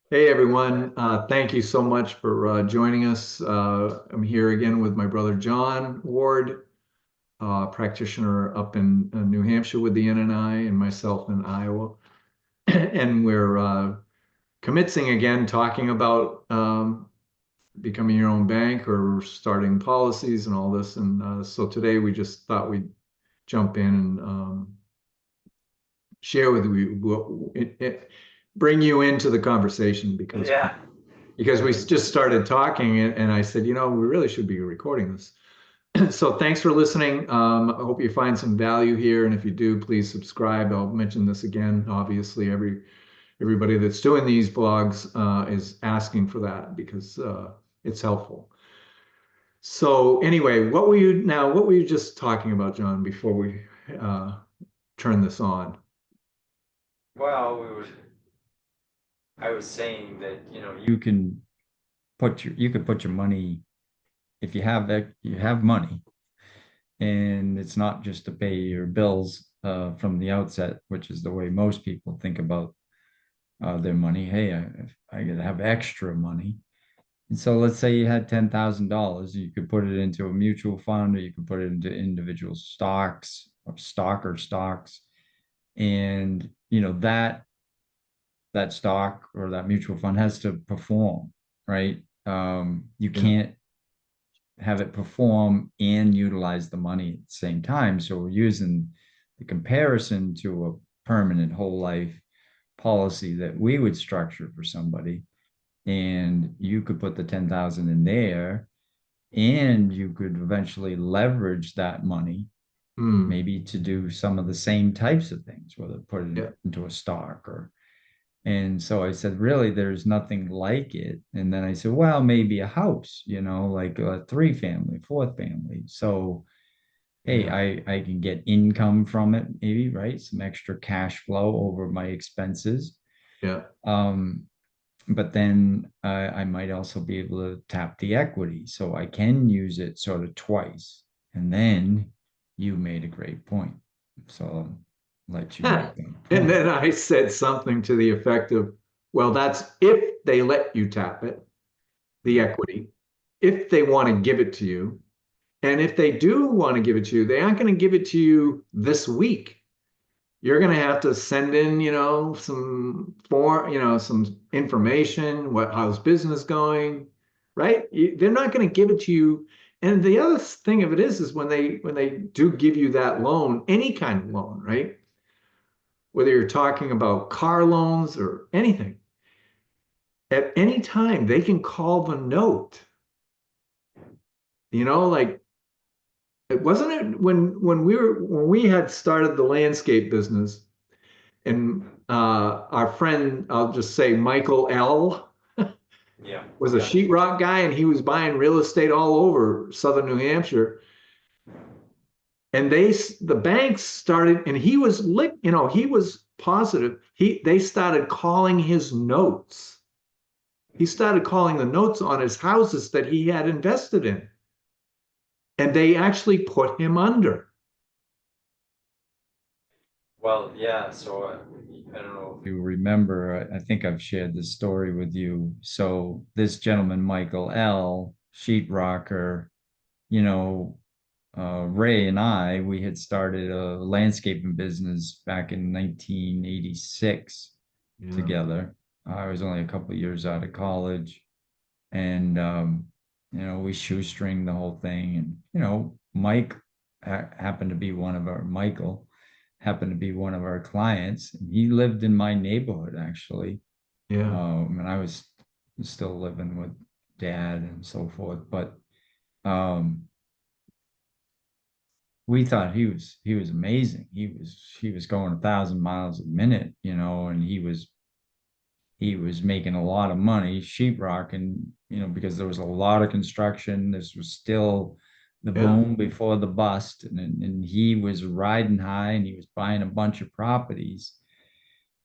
Hey everyone, thank you so much for joining us. I'm here again with my brother John Ward, practitioner up in New Hampshire with the NNI, and myself in Iowa. And we're commencing again talking about becoming your own bank or starting policies and all this. And so today we just thought we'd jump in and share with you, bring you into the conversation Yeah. because we just started talking and I said, we really should be recording this. So thanks for listening. I hope you find some value here. And if you do, please subscribe. I'll mention this again. Obviously, everybody that's doing these blogs is asking for that because it's helpful. So anyway, what were you just talking about, John, before we uh, turn this on? Well, I was saying that, you can you could put your money if you have that you have money, and it's not just to pay your bills from the outset, which is the way most people think about their money. Hey, I gotta have extra money. And so let's say you had $10,000, you could put it into a mutual fund, or you could put it into individual stocks or stocks. And that stock or that mutual fund has to perform, right? You Yeah. can't have it perform and utilize the money at the same time. So we're using the comparison to a permanent whole life policy that we would structure for somebody. And you could put the 10,000 in there, and you could eventually leverage that money Hmm. maybe to do some of the same types of things, whether put it Yeah. into a stock or. And so I said, really, there's nothing like it. And then I said, well, maybe a house, like a three family, fourth family. So, hey, Yeah. I can get income from it, maybe, right? Some extra cash flow over my expenses. Yeah. Um, but then I might also be able to tap the equity. So I can use it sort of twice. And then you made a great point. So I'll let you Huh. make that And point. then I said something to the effect of, well, that's if they let you tap it, the Yeah. equity, if they want to give it to you. And if they do want to give it to you, they aren't going to give it to you this week. You're going to have to send in, some information, how's business going, right? They're not going to give it to you. And the other thing of it is when they do give you that loan, any kind of loan, right? Whether you're talking about car loans or anything, at any time they can call the note. Like it wasn't it when we had started the landscape business and our friend, I'll just say Michael L. Yeah. was a sheetrock guy and he was buying real estate all over southern New Hampshire. And the banks started, and he was he was positive. They started calling his notes. He started calling the notes on his houses that he had invested in, and they actually put him under. Well, yeah. So I don't know if you remember, I think I've shared this story with you. So this gentleman, Michael L., sheetrocker, you know, Ray and we had started a landscaping business back in 1986 Yeah. together. I was only a couple of years out of college, and we shoestring the whole thing. And Mike happened to be one of our Michael happened to be one of our clients, and he lived in my neighborhood actually. Yeah. And I was still living with dad and so forth, but um, we thought he was amazing. He was going 1,000 miles a minute, and he was making a lot of money sheetrock, and because there was a lot of construction. This was still the Yeah. boom before the bust, and he was riding high, and he was buying a bunch of properties.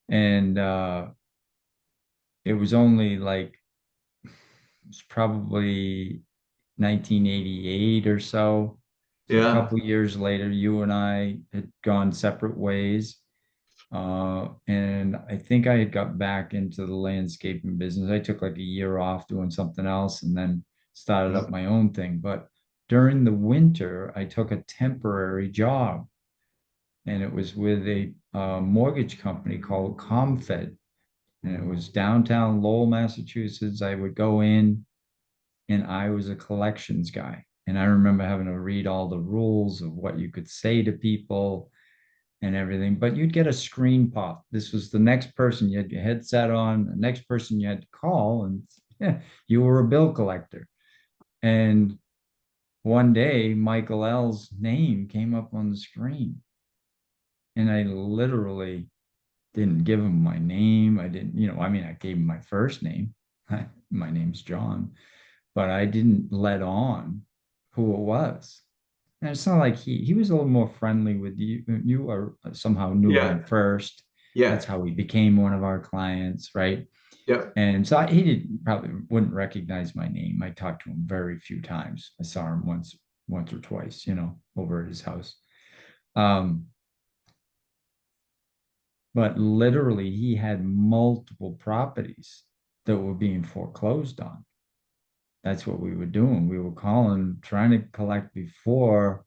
And it was only like it was probably 1988 or so. So a Yeah. couple years later, you and I had gone separate ways. And I think I had got back into the landscaping business. I took like a year off doing something else and then started up my own thing. But during the winter, I took a temporary job, and it was with a mortgage company called Comfed. And it was downtown Lowell, Massachusetts. I would go in, and I was a collections guy. And I remember having to read all the rules of what you could say to people and everything, but you'd get a screen pop. This was the next person you had your headset on, the next person you had to call, and yeah, you were a bill collector. And one day, Michael L's name came up on the screen, and I literally didn't give him my name. I didn't, I mean, I gave him my first name. My name's John, but I didn't let on who it was. And it's not like he was a little more friendly with you. You are somehow knew Yeah. him first. Yeah. That's how he became one of our clients, right? Yeah. And so he didn't probably wouldn't recognize my name. I talked to him very few times. I saw him once or twice, over at his house. Um, but literally he had multiple properties that were being foreclosed on. That's what we were doing. We were calling, trying to collect you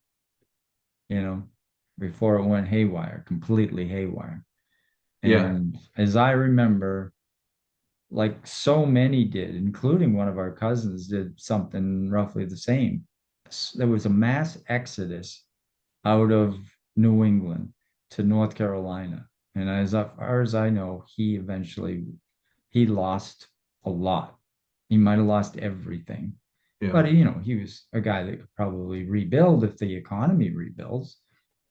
know, before it went haywire, completely haywire. Yeah. And as I remember, like so many did, including one of our cousins did something roughly the same. There was a mass exodus out of New England to North Carolina. And as far as I know, he lost a lot. He might have lost everything. Yeah. But he was a guy that could probably rebuild if the economy rebuilds.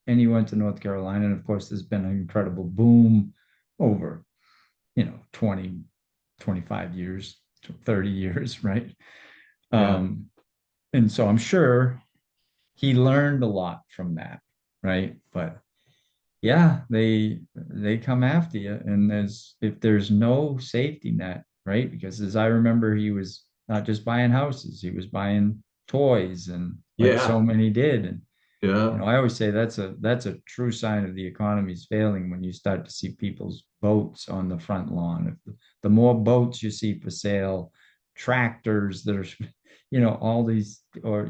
And he went to North Carolina. And of course, there's been an incredible boom over, 20, 25 years, 30 years, right? Yeah. Um, and so I'm sure he learned a lot from that, right? But yeah, they come after you, and if there's no safety net, right? Because as I remember, he was not just buying houses, he was buying toys, and like so Yeah. many did. And Yeah. I always say that's a true sign of the economy's failing when you start to see people's boats on the front lawn. If the more boats you see for sale, tractors that are, all these, or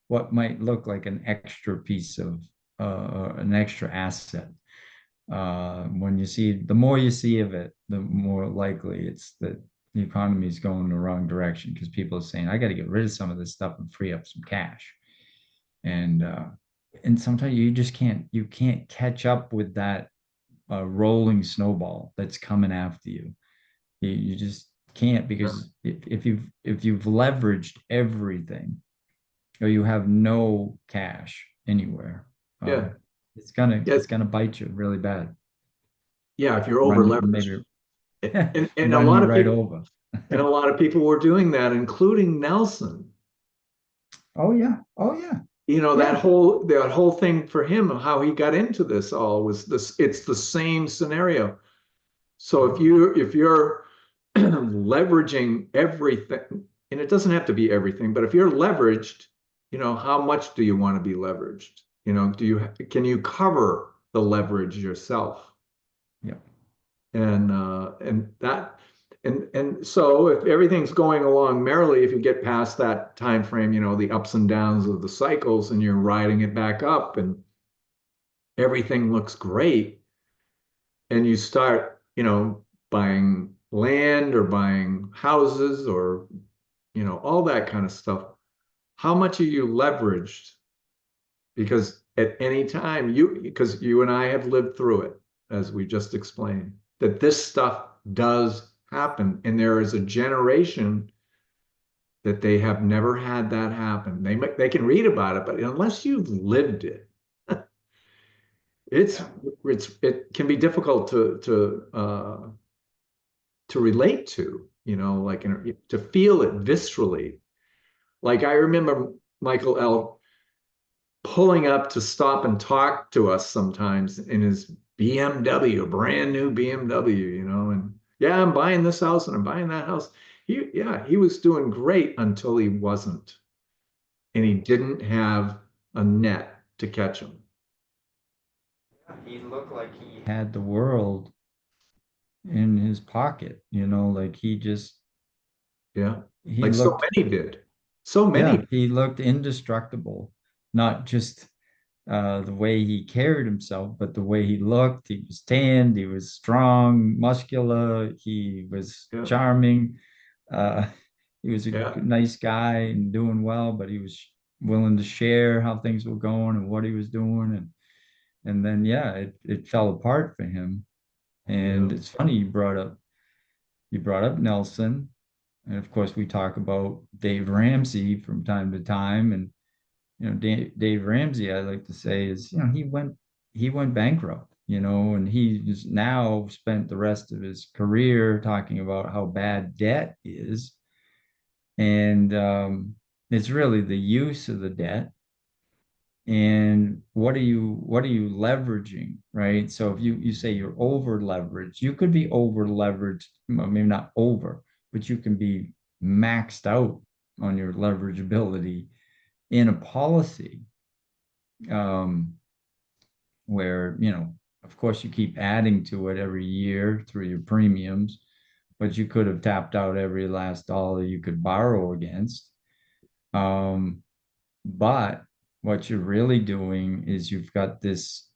what might look like an extra piece of an extra asset. When the more you see of it, the more likely it's that the economy is going the wrong direction because people are saying, I got to get rid of some of this stuff and free up some cash. And sometimes you can't catch up with that rolling snowball that's coming after you. You just can't, because if you've leveraged everything, or you have no cash anywhere, Yeah. it's gonna Yeah. it's gonna bite you really bad. Yeah. If you're over Run you leveraged, maybe and a run lot you of right people, over. were doing that, including Nelson. Oh yeah, oh yeah, That yeah. whole thing for him, how he got into this all was this. It's the same scenario. So if you're leveraging everything, and it doesn't have to be everything, but if you're leveraged, how much do you want to be leveraged? Can you cover the leverage yourself? Yeah. And so if everything's going along merrily, if you get past that time frame, the ups and downs of the cycles, and you're riding it back up, and everything looks great, and you start, buying land or buying houses or, all that kind of stuff. How much are you leveraged? Because at any time, because you and I have lived through it, as we just explained, that this stuff does happen. And there is a generation that they have never had that happen. They can read about it, but unless you've lived it, it's Yeah. it can be difficult to relate to, like to feel it viscerally. Like I remember Michael L. pulling up to stop and talk to us sometimes in his BMW, a brand new BMW, and yeah, I'm buying this house and I'm buying that house. He was doing great until he wasn't, and he didn't have a net to catch him. he looked like he had the world in his pocket, like Yeah. he Like so looked, many did. So yeah, many. he looked indestructible, not just the way he carried himself, but the way he looked. He was tanned, he was strong, muscular, he was Yeah. charming. Uh, he was a Yeah. nice guy and doing well, but he was willing to share how things were going and what he was doing. And then, yeah, it fell apart for him. And Yeah. it's funny you brought up Nelson. And of course, we talk about Dave Ramsey from time to time. And Dave Ramsey, I like to say, is he went bankrupt, and he's now spent the rest of his career talking about how bad debt is, and it's really the use of the debt and what are you leveraging, right? So if you say you're over leveraged, you could be over leveraged, well, maybe not over, but you can be maxed out on your leverageability in a policy, um, where, of course, you keep adding to it every year through your premiums, but you could have tapped out every last dollar you could borrow against. Um, but what you're really doing is you've got this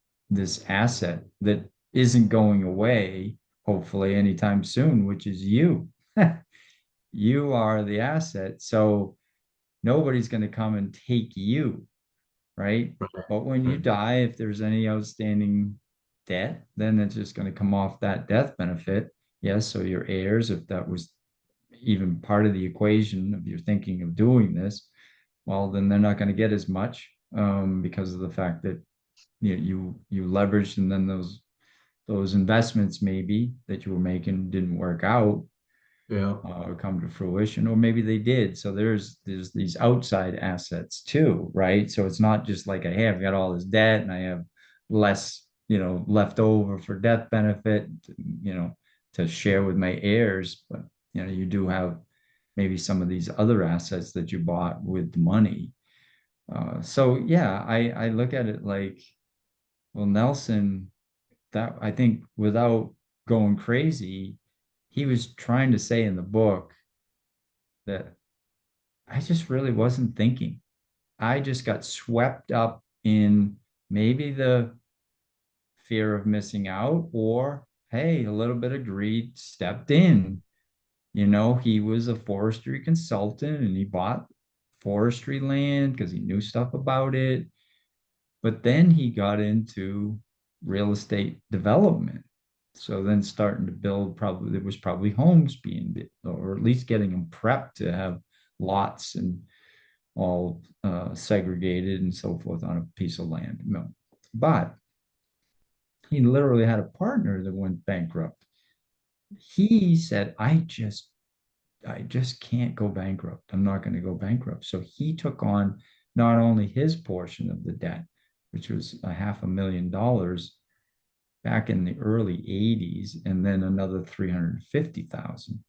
asset that isn't going away, hopefully anytime soon, which is you. You are the asset. So nobody's going to come and take you, right? Right. But when you Right. die, if there's any outstanding debt, then it's just going to come off that death benefit. Yes, so your heirs, if that was even part of the equation of your thinking of doing this, well, then they're not going to get as much, because of the fact that you leveraged, and then those investments maybe that you were making didn't work out, Yeah. come to fruition, or maybe they did. So there's these outside assets too, right? So it's not just like, hey, I've got all this debt and I have less, left over for death benefit, you know, to share with my heirs, but you do have maybe some of these other assets that you bought with money. So yeah, I look at it like, well, Nelson, that I think without going crazy, he was trying to say in the book that I just really wasn't thinking. I just got swept up in maybe the fear of missing out, or hey, a little bit of greed stepped in. He was a forestry consultant and he bought forestry land because he knew stuff about it. But then he got into real estate development. So then starting to build, probably there was probably homes being built, or at least getting them prepped to have lots and all segregated and so forth on a piece of land. No. But he literally had a partner that went bankrupt. He said, I just can't go bankrupt. I'm not going to go bankrupt. So he took on not only his portion of the debt, which was a $500,000 back in the early 80s, and then another 350,000.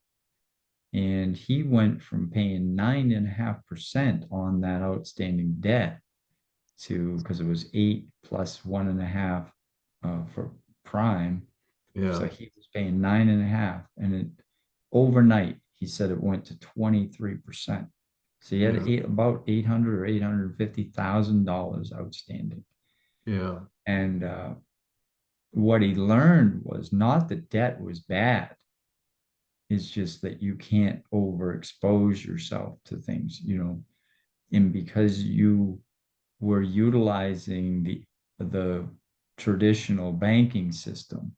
And he went from paying 9.5% on that outstanding debt to, because it was 8 plus 1.5 for prime. So Yeah. he was paying 9.5, and overnight he said it went to 23%. So he had Yeah. about 800 or $850,000 outstanding. Yeah. And what he learned was not that debt was bad. It's just that you can't overexpose yourself to things, and because you were utilizing the traditional banking system,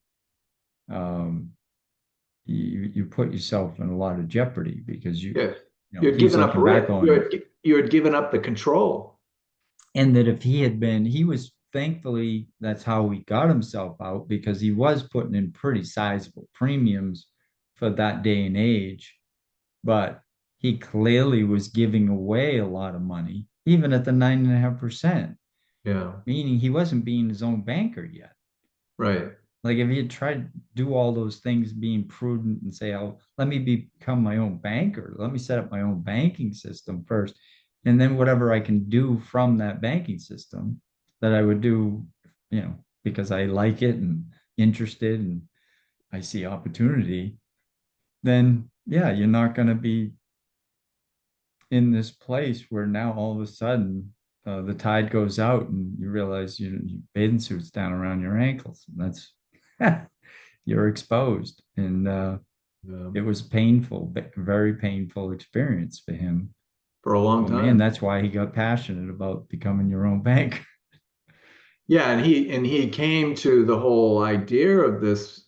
um, you put yourself in a lot of jeopardy because Yeah. he's looking back on, You had given up the control. and that if he was, thankfully, that's how he got himself out, because he was putting in pretty sizable premiums for that day and age, but he clearly was giving away a lot of money, even at the 9.5%, Yeah. meaning he wasn't being his own banker yet. Right. Like if he had tried to do all those things, being prudent and say, "Oh, let me become my own banker. Let me set up my own banking system first, and then whatever I can do from that banking system, that I would do, because I like it and interested and I see opportunity, then yeah, you're not going to be in this place where now all of a sudden the tide goes out and you realize your bathing suit's down around your ankles. And that's you're exposed. And it was painful, very painful experience for him. For a long But man, time. that's why he got passionate about becoming your own banker. Yeah, and he came to the whole idea of this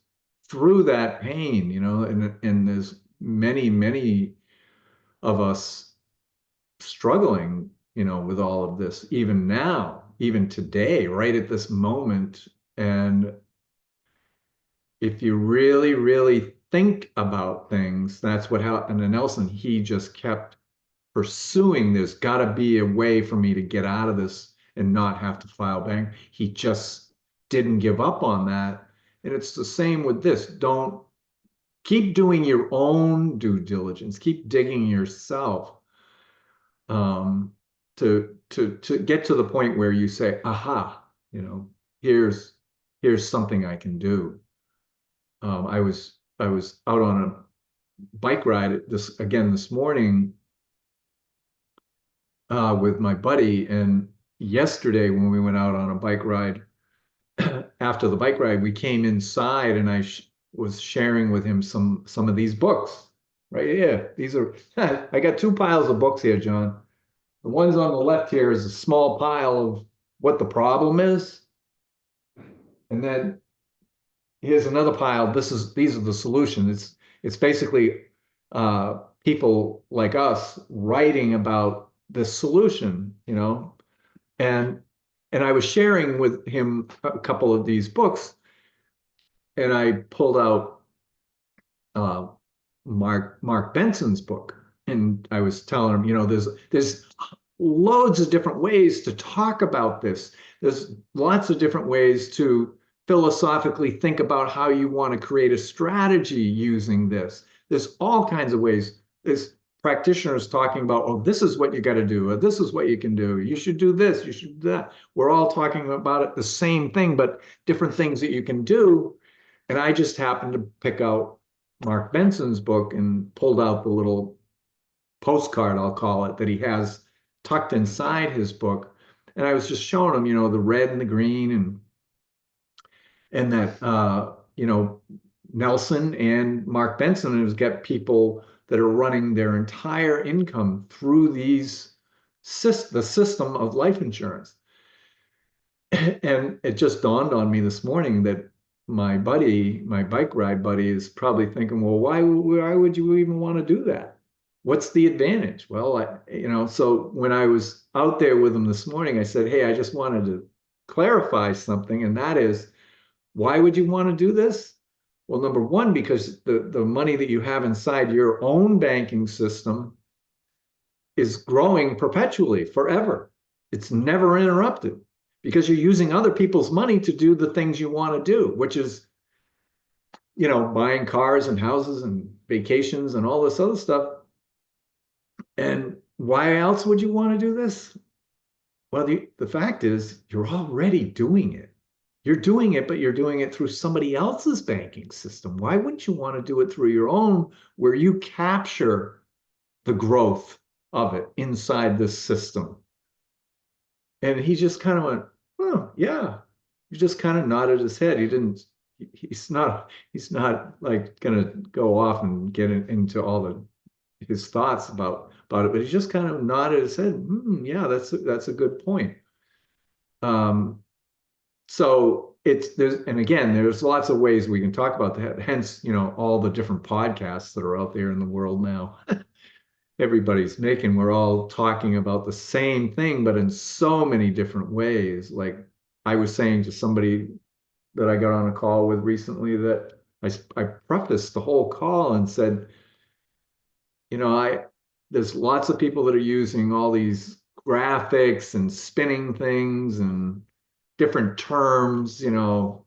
through that pain, you know, and there's many of us struggling, you know, with all of this, even now, even today, right at this moment. And if you really think about things, that's what happened to Nelson. He just kept pursuing, there's got to be a way for me to get out of this and not have to file bank. He just didn't give up on that. And it's the same with this. Don't keep doing your own due diligence, keep digging yourself, to get to the point where you say, aha, you know, here's something I can do. I was out on a bike ride this morning with my buddy. And yesterday, when we went out on a bike ride, after the bike ride, we came inside, and I was sharing with him some of these books right here. These are I got two piles of books here, John. The ones on the left here is a small pile of what the problem is, and then here's another pile. These are the solutions. It's basically people like us writing about the solution, you know, and I was sharing with him a couple of these books, and I pulled out uh, Mark Benson's book, and I was telling him, you know, there's loads of different ways to talk about this. There's lots of different ways to philosophically think about how you want to create a strategy using this. There's all kinds of ways. There's practitioners talking about, oh, this is what you got to do, or this is what you can do. You should do this, you should do that. We're all talking about it, the same thing, but different things that you can do. And I just happened to pick out Mark Benson's book and pulled out the little postcard, I'll call it, that he has tucked inside his book. And I was just showing him, you know, the red and the green, and that you know, Nelson and Mark Benson has got people that are running their entire income through the system of life insurance. And it just dawned on me this morning that my buddy, my bike ride buddy, is probably thinking, well, why would you even want to do that? What's the advantage? Well, you know, so when I was out there with him this morning, I said, hey, I just wanted to clarify something, and that is, why would you want to do this? Well, number one, because the money that you have inside your own banking system is growing perpetually, forever. It's never interrupted because you're using other people's money to do the things you want to do, which is, you know, buying cars and houses and vacations and all this other stuff. And why else would you want to do this? Well, the fact is, you're already doing it. You're doing it, but you're doing it through somebody else's banking system. Why wouldn't you want to do it through your own, where you capture the growth of it inside this system? And he just kind of went, oh, yeah. He just kind of nodded his head. He's not like going to go off and get into all his thoughts about it, but he just kind of nodded his head. Yeah, that's a good point. So and again, there's lots of ways we can talk about that. Hence, you know, all the different podcasts that are out there in the world now. Everybody's making, we're all talking about the same thing, but in so many different ways. Like I was saying to somebody that I got on a call with recently, that I prefaced the whole call and said, you know, there's lots of people that are using all these graphics and spinning things and different terms, you know,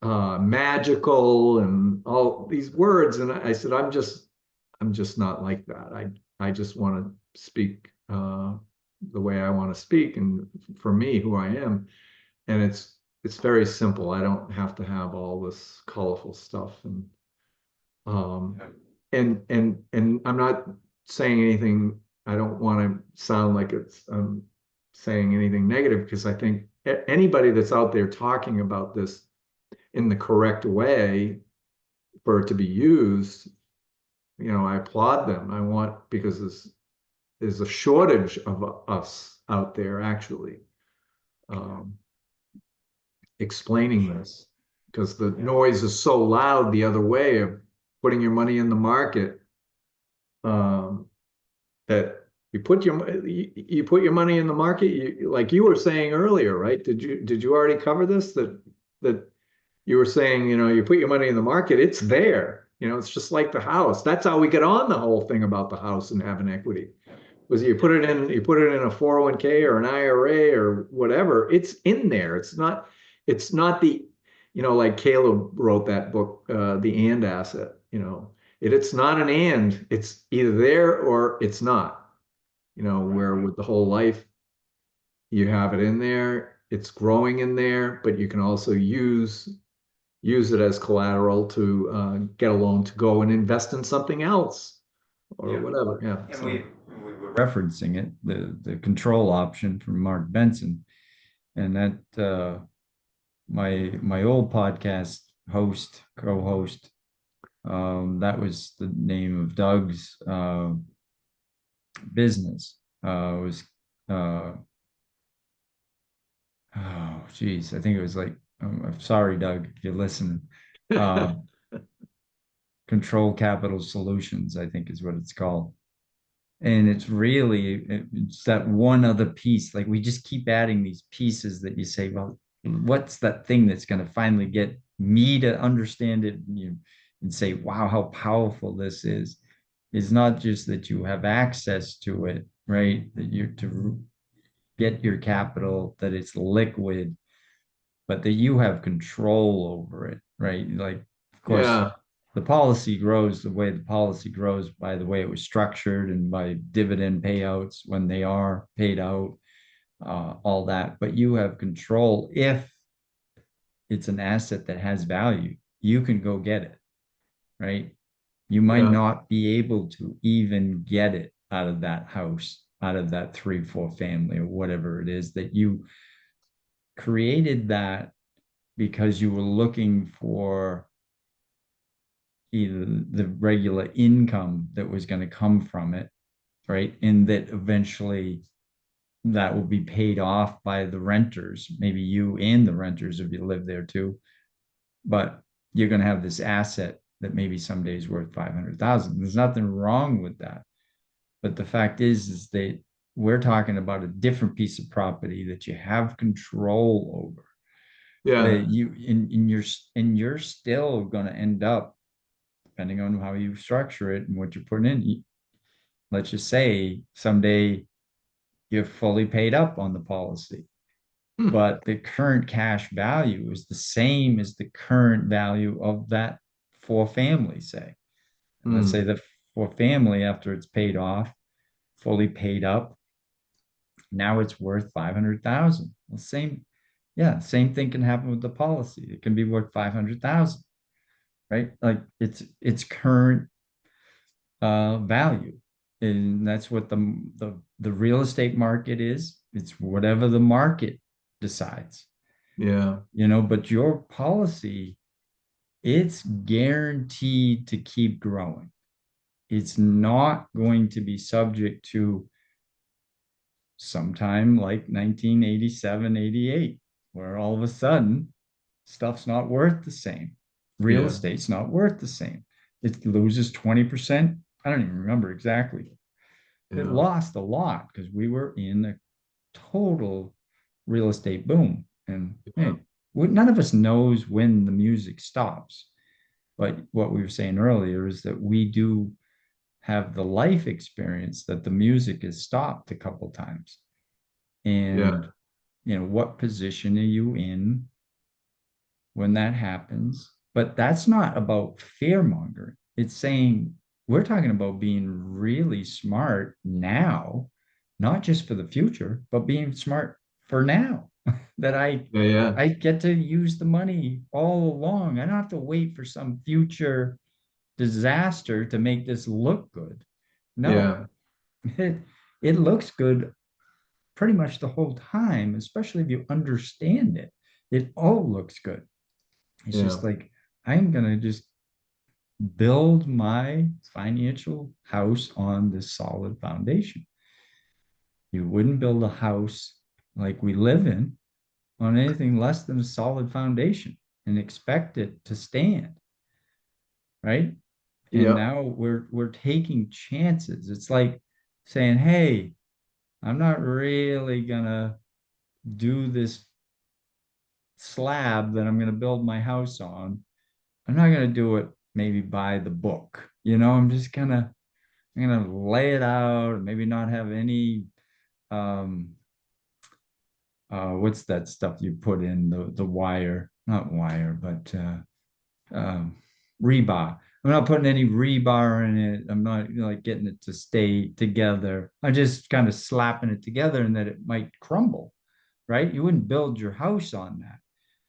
magical and all these words. And I said, I'm just not like that. I just want to speak the way I want to speak, and for me, who I am. And it's very simple. I don't have to have all this colorful stuff um and I'm not saying anything. I don't want to sound like it's saying anything negative because I think anybody that's out there talking about this in the correct way for it to be used, I applaud them. I want because there's a shortage of us out there actually um, explaining this because the noise is so loud the other way of putting your money in the market um, that you put your money in the market like you were saying earlier, right? Did you already cover this that you were saying, you put your money in the market, it's there. It's just like the house. That's how we get on the whole thing about the house and having equity. Was you put it in a 401k or an IRA or whatever, it's in there. It's not like Caleb wrote that book, The And Asset, it's not an and, it's either there or it's not, where with the whole life, you have it in there, it's growing in there, but you can also use it as collateral to get a loan to go and invest in something else or whatever. Yeah. And we were referencing it, the control option from Mark Benson, and that my old podcast co-host, that was the name of Doug's business. Was oh geez, I think it was like, I'm sorry, Doug, if you're listening. Uh, Control Capital Solutions, I think is what it's called. And it's that one other piece. Like we just keep adding these pieces that you say, well, what's that thing that's going to finally get me to understand it, and say, wow, how powerful this is. It's not just that you have access to it, right? That you're to get your capital, that it's liquid, but that you have control over it, right? Like, of course, Yeah. the policy grows the way the policy grows by the way it was structured and by dividend payouts when they are paid out, all that. But you have control. If it's an asset that has value, you can go get it, right? You might Yeah. not be able to even get it out of that house, out of that 3-4 family or whatever it is that you created, that because you were looking for either the regular income that was going to come from it, right? And that eventually that will be paid off by the renters, maybe you and the renters if you live there too. But you're going to have this asset that maybe someday is worth 500,000. There's nothing wrong with that. But the fact is that we're talking about a different piece of property that you have control over. Yeah. That you're still going to end up, depending on how you structure it and what you're putting in. Let's just say someday you're fully paid up on the policy, Hmm. but the current cash value is the same as the current value of that for family, say. And let's say Hmm. the for family, after it's paid off, fully paid up, now it's worth 500,000. The same, yeah, same thing can happen with the policy. It can be worth 500,000, right? Like it's current value. And that's what the real estate market is. It's whatever the market decides, Yeah. but your policy, it's guaranteed to keep growing. It's not going to be subject to sometime like 1987, 88, where all of a sudden stuff's not worth the same. Real Yeah. estate's not worth the same. It loses 20%. I don't even remember exactly. It Yeah. lost a lot because we were in a total real estate boom. And Yeah. hey, none of us knows when the music stops. But what we were saying earlier is that we do have the life experience that the music has stopped a couple times. Yeah. And what position are you in when that happens? But that's not about fear mongering. It's saying we're talking about being really smart now, not just for the future, but being smart for now. that Yeah, yeah, I get to use the money all along. I don't have to wait for some future disaster to make this look good. No, yeah, it, it looks good pretty much the whole time, especially if you understand it. It all looks good. It's yeah, just like, I'm going to just build my financial house on this solid foundation. You wouldn't build a house like we live in on anything less than a solid foundation and expect it to stand, right? And yeah, now we're taking chances. It's like saying, "Hey, I'm not really gonna do this slab that I'm gonna build my house on. I'm not gonna do it maybe by the book. I'm gonna lay it out, maybe not have any um what's that stuff you put in the wire, not wire, but rebar. I'm not putting any rebar in it. I'm not, like, getting it to stay together. I'm just kind of slapping it together and that it might crumble, right? You wouldn't build your house on that.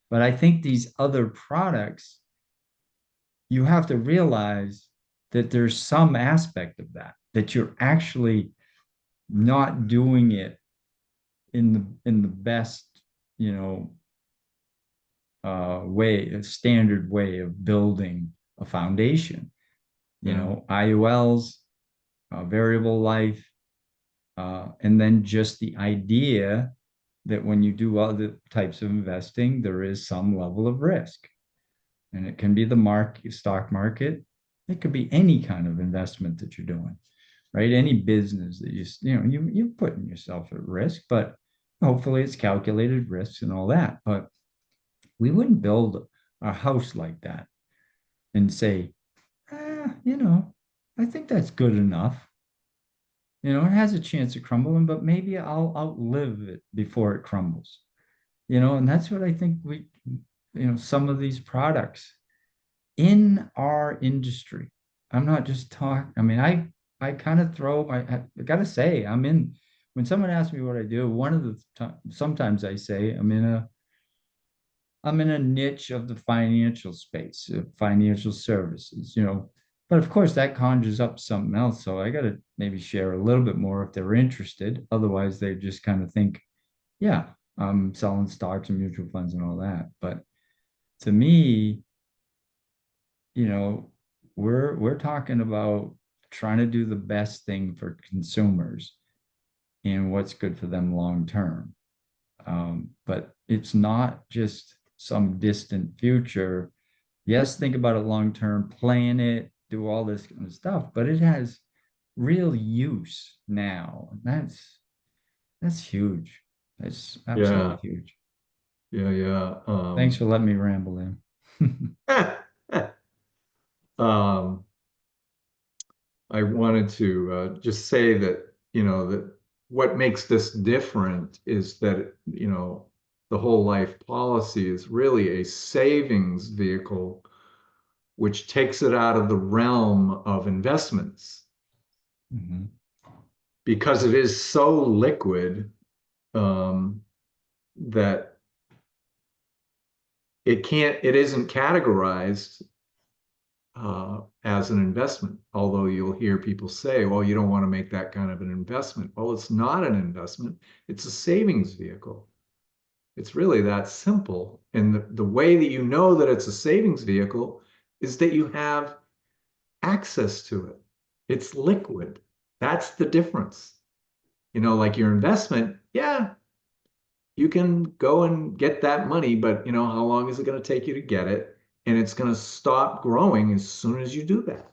But I think these other products, you have to realize that there's some aspect of that, that you're actually not doing it in the best, you know, way, a standard way of building a foundation. yeah, IULs, variable life, and then just the idea that when you do other types of investing, there is some level of risk. And it can be the stock market. It could be any kind of investment that you're doing, right? Any business that you're putting yourself at risk, but hopefully it's calculated risks and all that. But we wouldn't build a house like that and say, I think that's good enough. It has a chance of crumbling, but maybe I'll outlive it before it crumbles. And that's what I think some of these products in our industry. I'm not just talking, I mean, I kind of I gotta say, when someone asks me what I do, sometimes I say I'm in a niche of the financial space, financial services, But of course, that conjures up something else. So I got to maybe share a little bit more if they're interested. Otherwise, they just kind of think, yeah, I'm selling stocks and mutual funds and all that. But to me, you know, we're talking about trying to do the best thing for consumers and what's good for them long term. But it's not just some distant future. Yes, think about it long term, plan it, do all this kind of stuff, but it has real use now. That's huge. That's absolutely yeah, huge. yeah, yeah. Thanks for letting me ramble in. Um, I wanted to just say that, that what makes this different is that, the whole life policy is really a savings vehicle, which takes it out of the realm of investments Mhm. because it is so liquid, that it isn't categorized as an investment. Although you'll hear people say, well, you don't want to make that kind of an investment. Well, it's not an investment, it's a savings vehicle. It's really that simple. And the way that you know that it's a savings vehicle is that you have access to it. It's liquid. That's the difference. Like your investment, yeah, you can go and get that money, but how long is it going to take you to get it? And it's going to stop growing as soon as you do that.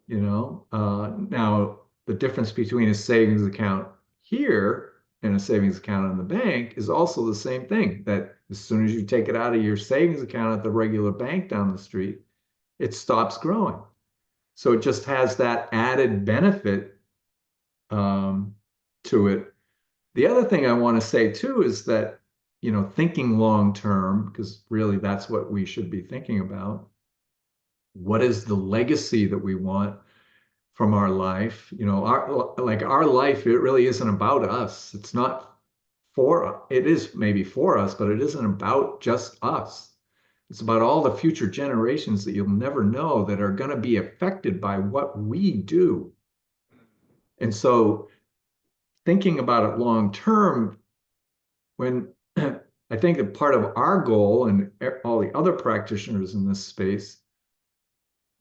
Now the difference between a savings account here and a savings account in the bank is also the same thing, that as soon as you take it out of your savings account at the regular bank down the street, it stops growing. So it just has that added benefit um, to it. The other thing I want to say too is that, thinking long term, because really that's what we should be thinking about. What is the legacy that we want from our life? Our life, it really isn't about us. It's not it is maybe for us, but it isn't about just us. It's about all the future generations that you'll never know that are going to be affected by what we do. And so thinking about it long term, when I think that part of our goal and all the other practitioners in this space,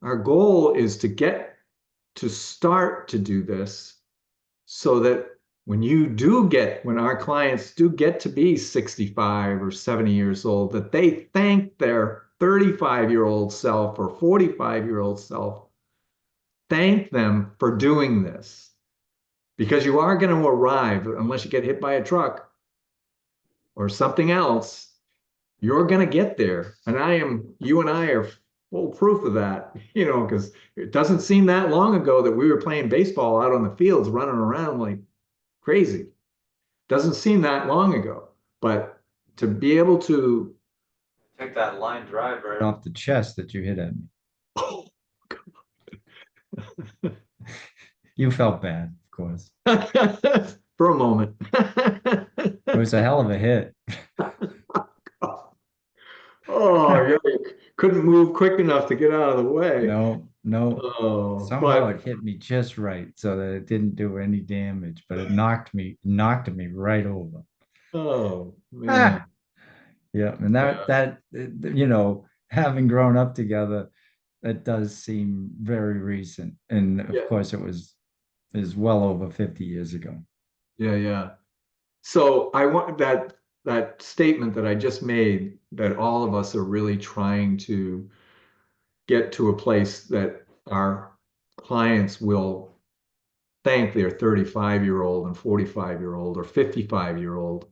our goal is to get to start to do this so that when our clients do get to be 65 or 70 years old, that they thank their 35-year-old self or 45-year-old self, thank them for doing this. Because you are going to arrive, unless you get hit by a truck or something else, you're going to get there. And you and I are full proof of that, because it doesn't seem that long ago that we were playing baseball out on the fields, running around like crazy. Doesn't seem that long ago, but to be able to Took that line drive right off the chest that you hit at me. You felt bad, of course. for a moment. It was a hell of a hit. Oh, yeah, couldn't move quick enough to get out of the way. No, no. Oh, Somehow but it hit me just right so that it didn't do any damage, but it knocked me right over. oh man, Ah, yeah, and yeah, having grown up together, that does seem very recent. And of yeah, course it is well over 50 years ago. yeah, yeah. So I want that statement that I just made, that all of us are really trying to get to a place that our clients will thank their 35-year-old and 45-year-old or 55-year-old.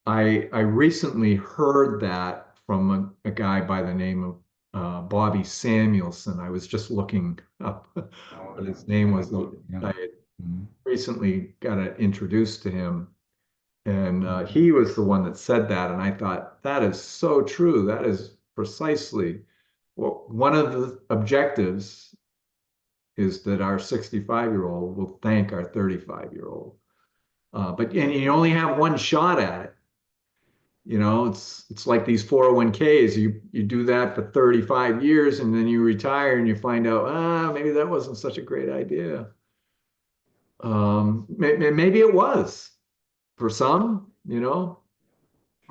I recently heard that from a guy by the name of Bobby Samuelson. I was just looking up what his name was. Yeah. I had Mhm. recently got introduced to him, and he was the one that said that. And I thought, that is so true. That is precisely what one of the objectives is, that our 65-year-old will thank our 35-year-old. And you only have one shot at it. It's like these 401ks. You do that for 35 years and then you retire and you find out, maybe that wasn't such a great idea. Maybe it was for some,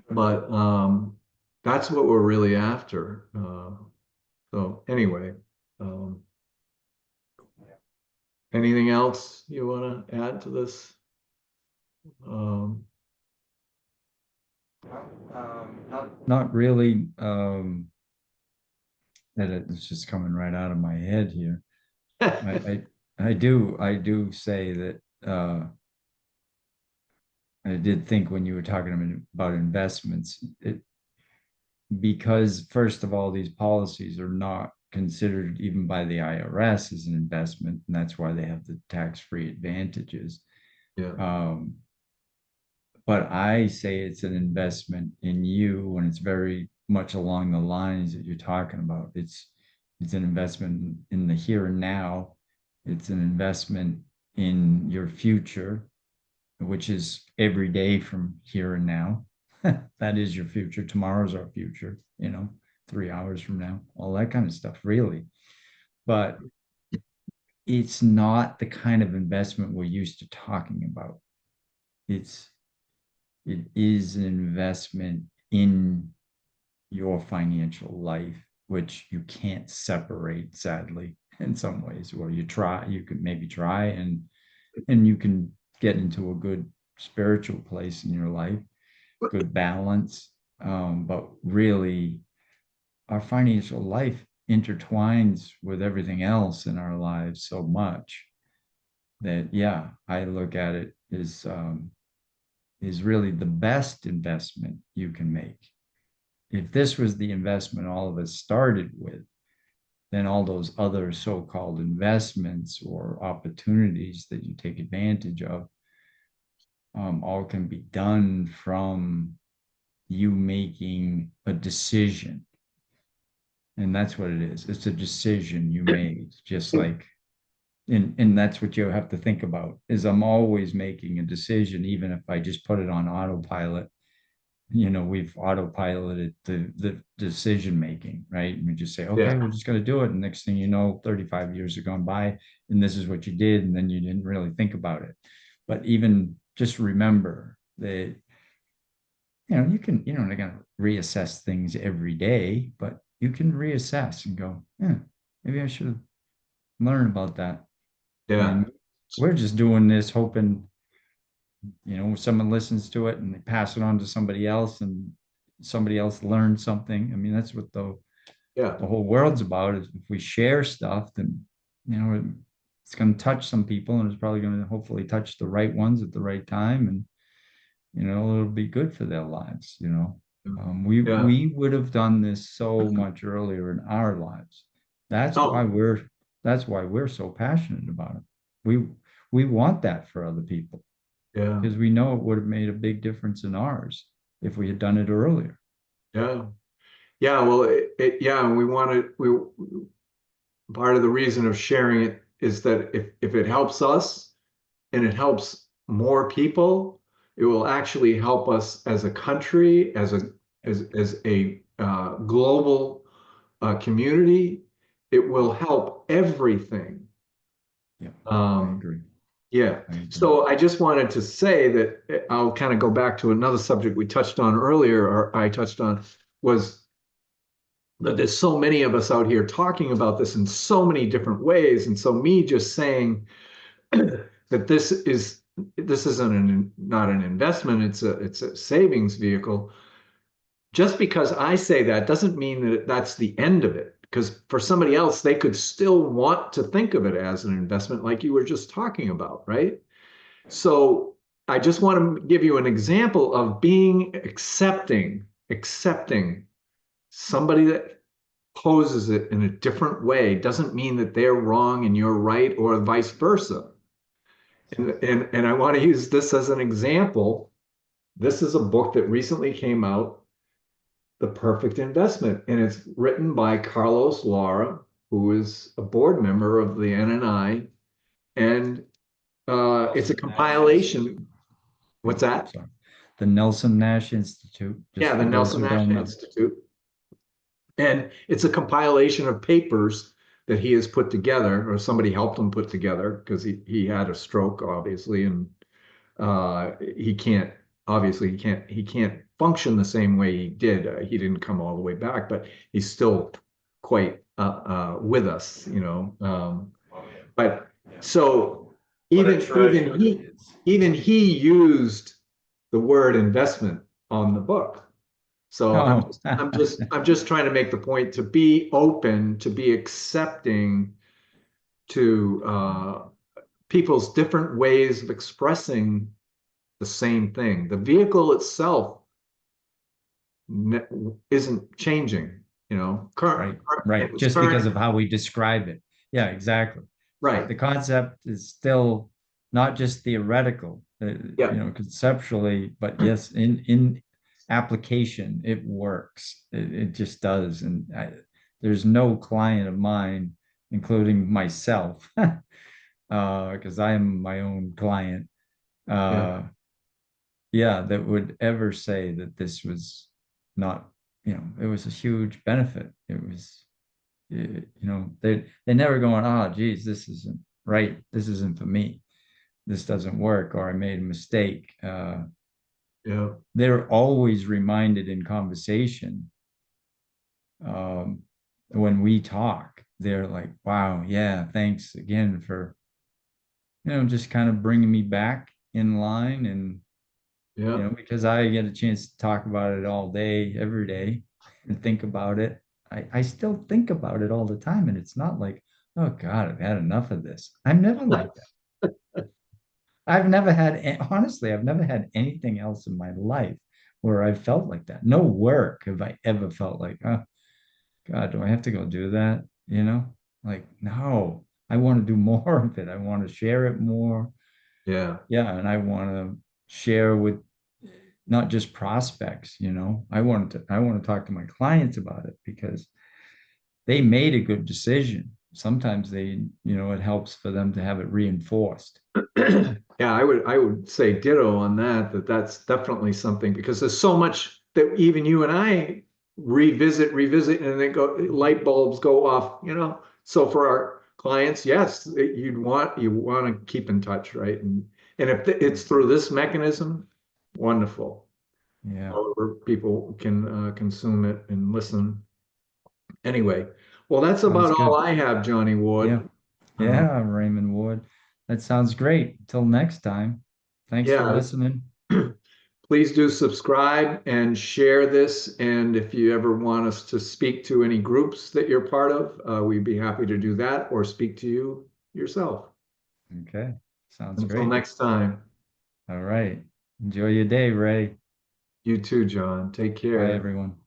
but that's what we're really after. So anyway, um, anything else you want to add to this? Um, Not really. That it's just coming right out of my head here. I do say that I did think when you were talking about investments, because first of all, these policies are not considered even by the IRS as an investment, and that's why they have the tax-free advantages. yeah, But I say it's an investment in you when it's very much along the lines that you're talking about. It's an investment in the here and now. It's an investment in your future, which is every day from here and now. That is your future. Tomorrow's our future, 3 hours from now, all that kind of stuff, really. But it's not the kind of investment we're used to talking about. It's it is an investment in your financial life, which you can't separate, sadly, in some ways. Or you could maybe try, and you can get into a good spiritual place in your life, good balance. But really, our financial life intertwines with everything else in our lives so much that, yeah, I look at it is really the best investment you can make. If this was the investment all of us started with, then all those other so-called investments or opportunities that you take advantage of all can be done from you making a decision. And that's what it is. It's a decision you made, just like And that's what you have to think about is I'm always making a decision, even if I just put it on autopilot. We've autopiloted the decision making, right? And we just say, okay, Yeah. we're just going to do it. And next thing you know, 35 years have gone by and this is what you did. And then you didn't really think about it. But even just remember that, you're not going to reassess things every day, but you can reassess and go, yeah, maybe I should learn about that. Yeah. And we're just doing this hoping, someone listens to it and they pass it on to somebody else and somebody else learns something. I mean, that's what Yeah. the whole world's about is if we share stuff, then, it's going to touch some people and it's probably going to hopefully touch the right ones at the right time. And, it'll be good for their lives. We Yeah. we would have done this so much earlier in our lives. That's why Oh, we're so passionate about it. We want that for other people yeah. because we know it would have made a big difference in ours if we had done it earlier. Yeah. Yeah. Well, yeah, and part of the reason of sharing it is that if it helps us and it helps more people, it will actually help us as a country, as a global community. It will help everything. Yeah, I Um, agree. yeah. I agree. So I just wanted to say that I'll kind of go back to another subject we touched on earlier, or I touched on, was that there's so many of us out here talking about this in so many different ways. And so me just saying that this isn't not an investment, it's a savings vehicle. Just because I say that doesn't mean that that's the end of it. Because for somebody else, they could still want to think of it as an investment, like you were just talking about, right? So I just want to give you an example of being accepting somebody that poses it in a different way doesn't mean that they're wrong and you're right, or vice versa. And I want to use this as an example. This is a book that recently came out, The Perfect Investment, and it's written by Carlos Lara, who is a board member of the NNI, and it's a Nelson Nash Institute. compilation. What's that? Sorry. The Nelson Nash Institute, Yeah, just the for those Nelson who Nash don't know. Institute. And it's a compilation of papers that he has put together, or somebody helped him put together, because he had a stroke, obviously, and he can't he can't function the same way he did. He didn't come all the way back, but he's still quite with us. Oh, yeah. But Yeah. so What a even treasure he he is. even he used the word investment on the book. So I'm Oh, just I'm just I'm just trying to make the point to be open, to be accepting to people's different ways of expressing the same thing. The vehicle itself isn't changing, right, current, right. it's Just because current, of how we describe it. Yeah, exactly. right. The concept is still not just theoretical, Yeah, conceptually, but yes, in application, it works. It just does. And there's no client of mine, including myself, because I am my own client. yeah, Uh, yeah, that would ever say that this was not, it was a huge benefit. It was, they never going, oh, geez, this isn't right. This isn't for me. This doesn't work, or I made a mistake. yeah, They're always reminded in conversation um, when we talk. They're like, wow, yeah, thanks again for, just kind of bringing me back in line and yeah. because I get a chance to talk about it all day, every day, and think about it. I still think about it all the time. And it's not like, oh God, I've had enough of this. I'm never like that. Honestly, I've never had anything else in my life where I felt like that. No work have I ever felt like, oh God, do I have to go do that? Like, no, I want to do more of it. I want to share it more. Yeah, Yeah, and I want to share with not just prospects. I want to talk to my clients about it because they made a good decision. sometimes they, it helps for them to have it reinforced. Yeah, I would say ditto on that, that's definitely something, because there's so much that even you and I revisit, and then light bulbs go off, So for our clients, yes, you want to keep in touch, right? And if it's through this mechanism, wonderful. Yeah. However, people can consume it and listen. Anyway, well, that's Sounds about all good. I have, Johnny Yeah. Ward. Uh, Yeah, Raymond Wood. That sounds great. Till next time. Thanks for yeah, listening. please do subscribe and share this. And if you ever want us to speak to any groups that you're part of, we'd be happy to do that or speak to you yourself. Okay. Sounds Until great. next time, All right. Enjoy your day, Ray. you too, John. Take Bye, care. everyone.